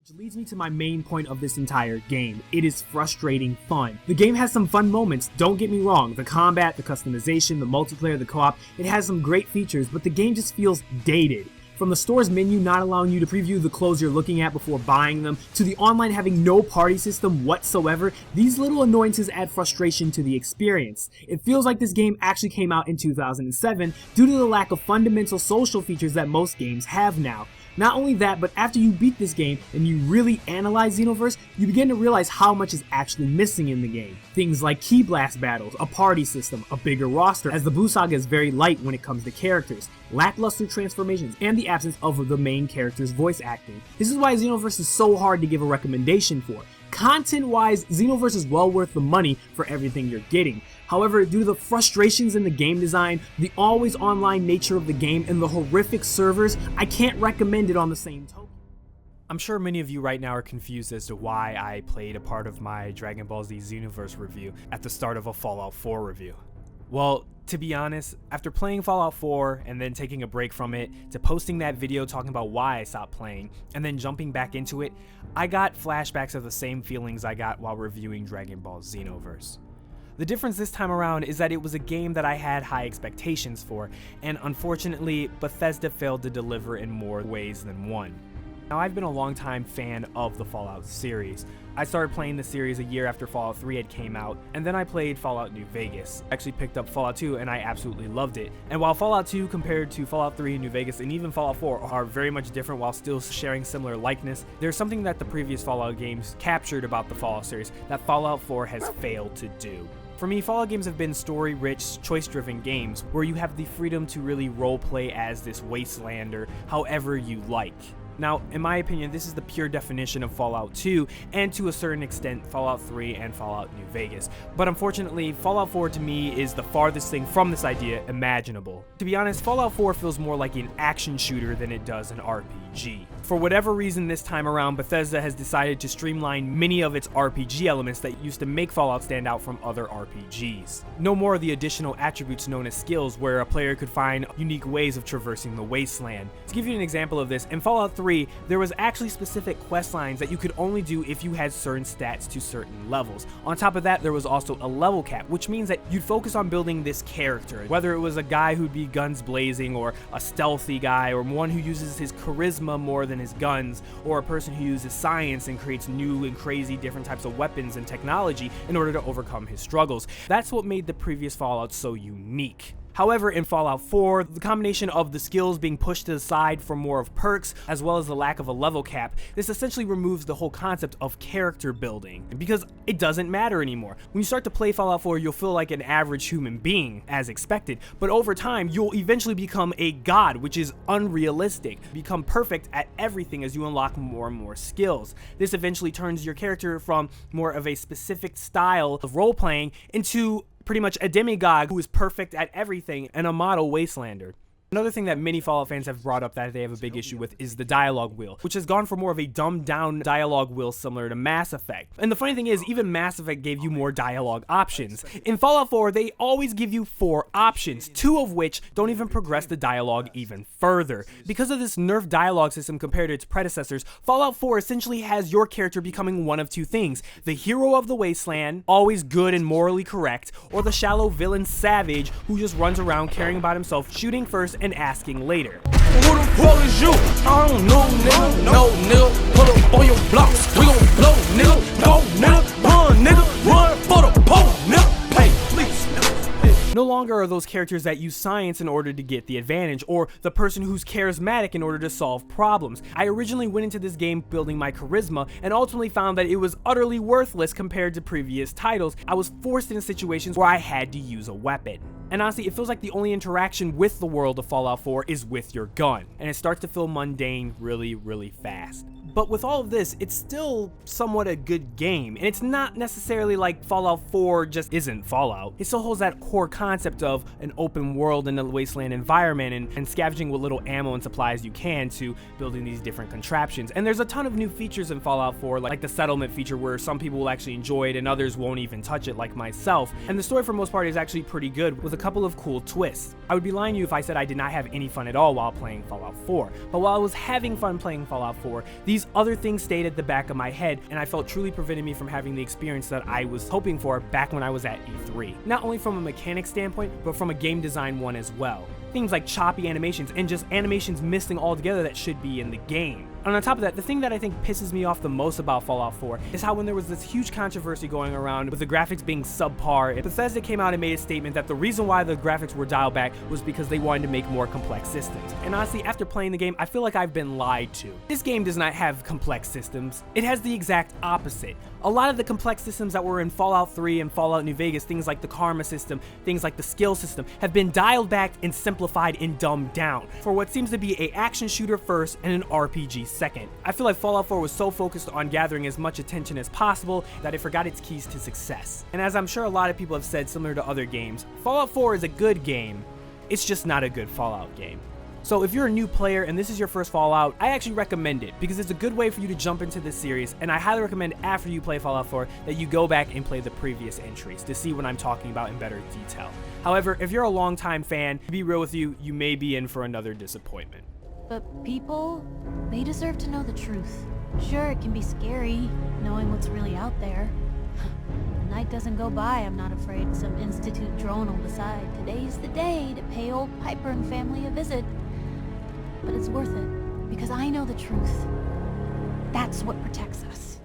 Which leads me to my main point of this entire game. It is frustrating fun. The game has some fun moments, don't get me wrong. The combat, the customization, the multiplayer, the co-op, it has some great features, but the game just feels dated. From the store's menu not allowing you to preview the clothes you're looking at before buying them, to the online having no party system whatsoever, these little annoyances add frustration to the experience. It feels like this game actually came out in 2007 due to the lack of fundamental social features that most games have now. Not only that, but after you beat this game and you really analyze Xenoverse, you begin to realize how much is actually missing in the game. Things like key blast battles, a party system, a bigger roster, as the Buu Saga is very light when it comes to characters, lackluster transformations, and the absence of the main character's voice acting. This is why Xenoverse is so hard to give a recommendation for. Content-wise, Xenoverse is well worth the money for everything you're getting. However, due to the frustrations in the game design, the always online nature of the game, and the horrific servers, I can't recommend it on the same token. I'm sure many of you right now are confused as to why I played a part of my Dragon Ball Z Xenoverse review at the start of a Fallout 4 review. Well, to be honest, after playing Fallout 4 and then taking a break from it, to posting that video talking about why I stopped playing, and then jumping back into it, I got flashbacks of the same feelings I got while reviewing Dragon Ball Xenoverse. The difference this time around is that it was a game that I had high expectations for, and unfortunately, Bethesda failed to deliver in more ways than one. Now, I've been a longtime fan of the Fallout series. I started playing the series a year after Fallout 3 had came out, and then I played Fallout New Vegas. I actually picked up Fallout 2 and I absolutely loved it. And while Fallout 2 compared to Fallout 3, New Vegas, and even Fallout 4 are very much different while still sharing similar likeness, there's something that the previous Fallout games captured about the Fallout series that Fallout 4 has failed to do. For me, Fallout games have been story-rich, choice-driven games where you have the freedom to really roleplay as this wastelander however you like. Now, in my opinion, this is the pure definition of Fallout 2, and to a certain extent, Fallout 3 and Fallout New Vegas. But unfortunately, Fallout 4 to me is the farthest thing from this idea imaginable. To be honest, Fallout 4 feels more like an action shooter than it does an RPG. For whatever reason this time around, Bethesda has decided to streamline many of its RPG elements that used to make Fallout stand out from other RPGs. No more of the additional attributes known as skills, where a player could find unique ways of traversing the wasteland. To give you an example of this, in Fallout 3, there was actually specific quest lines that you could only do if you had certain stats to certain levels. On top of that, there was also a level cap, which means that you'd focus on building this character, whether it was a guy who'd be guns blazing, or a stealthy guy, or one who uses his charisma more than his guns, or a person who uses science and creates new and crazy different types of weapons and technology in order to overcome his struggles. That's what made the previous Fallout so unique. However, in Fallout 4, the combination of the skills being pushed to the side for more of perks, as well as the lack of a level cap, this essentially removes the whole concept of character building, because it doesn't matter anymore. When you start to play Fallout 4, you'll feel like an average human being, as expected, but over time, you'll eventually become a god, which is unrealistic. Become perfect at everything as you unlock more and more skills. This eventually turns your character from more of a specific style of role-playing into pretty much a demigod who is perfect at everything and a model wastelander. Another thing that many Fallout fans have brought up that they have a big issue with is the dialogue wheel, which has gone for more of a dumbed down dialogue wheel similar to Mass Effect. And the funny thing is, even Mass Effect gave you more dialogue options. In Fallout 4, they always give you 4 options, 2 of which don't even progress the dialogue even further. Because of this nerfed dialogue system compared to its predecessors, Fallout 4 essentially has your character becoming one of 2 things: the hero of the wasteland, always good and morally correct, or the shallow villain savage who just runs around caring about himself, shooting first and asking later. Who the fuck is you? I don't know, nigga. No, nigga. Put up on your blocks. We gon' blow, nigga. Go, nigga. Run, nigga. Run for the pole, nigga. Pay, please. No longer are those characters that use science in order to get the advantage, or the person who's charismatic in order to solve problems. I originally went into this game building my charisma, and ultimately found that it was utterly worthless compared to previous titles. I was forced into situations where I had to use a weapon. And honestly, it feels like the only interaction with the world of Fallout 4 is with your gun, and it starts to feel mundane really fast. But with all of this, it's still somewhat a good game, and it's not necessarily like Fallout 4 just isn't Fallout. It still holds that core concept of an open world in a wasteland environment, and scavenging what little ammo and supplies you can to building these different contraptions. And there's a ton of new features in Fallout 4, like the settlement feature, where some people will actually enjoy it and others won't even touch it, like myself. And the story for most part is actually pretty good, with a couple of cool twists. I would be lying to you if I said I did not have any fun at all while playing Fallout 4. But while I was having fun playing Fallout 4, these other things stayed at the back of my head, and I felt truly prevented me from having the experience that I was hoping for back when I was at E3. Not only from a mechanics standpoint, but from a game design one as well. Things like choppy animations and just animations missing altogether that should be in the game. And on top of that, the thing that I think pisses me off the most about Fallout 4 is how when there was this huge controversy going around with the graphics being subpar, Bethesda came out and made a statement that the reason why the graphics were dialed back was because they wanted to make more complex systems. And honestly, after playing the game, I feel like I've been lied to. This game does not have complex systems. It has the exact opposite. A lot of the complex systems that were in Fallout 3 and Fallout New Vegas, things like the karma system, things like the skill system, have been dialed back and simplified and dumbed down for what seems to be an action shooter first and an RPG second. I feel like Fallout 4 was so focused on gathering as much attention as possible that it forgot its keys to success. And as I'm sure a lot of people have said similar to other games, Fallout 4 is a good game, it's just not a good Fallout game. So if you're a new player and this is your first Fallout, I actually recommend it because it's a good way for you to jump into this series, and I highly recommend after you play Fallout 4 that you go back and play the previous entries to see what I'm talking about in better detail. However, if you're a longtime fan, to be real with you, you may be in for another disappointment. But people, they deserve to know the truth. Sure, it can be scary, knowing what's really out there. The night doesn't go by, I'm not afraid some Institute drone will decide today's the day to pay old Piper and family a visit. But it's worth it, because I know the truth. That's what protects us.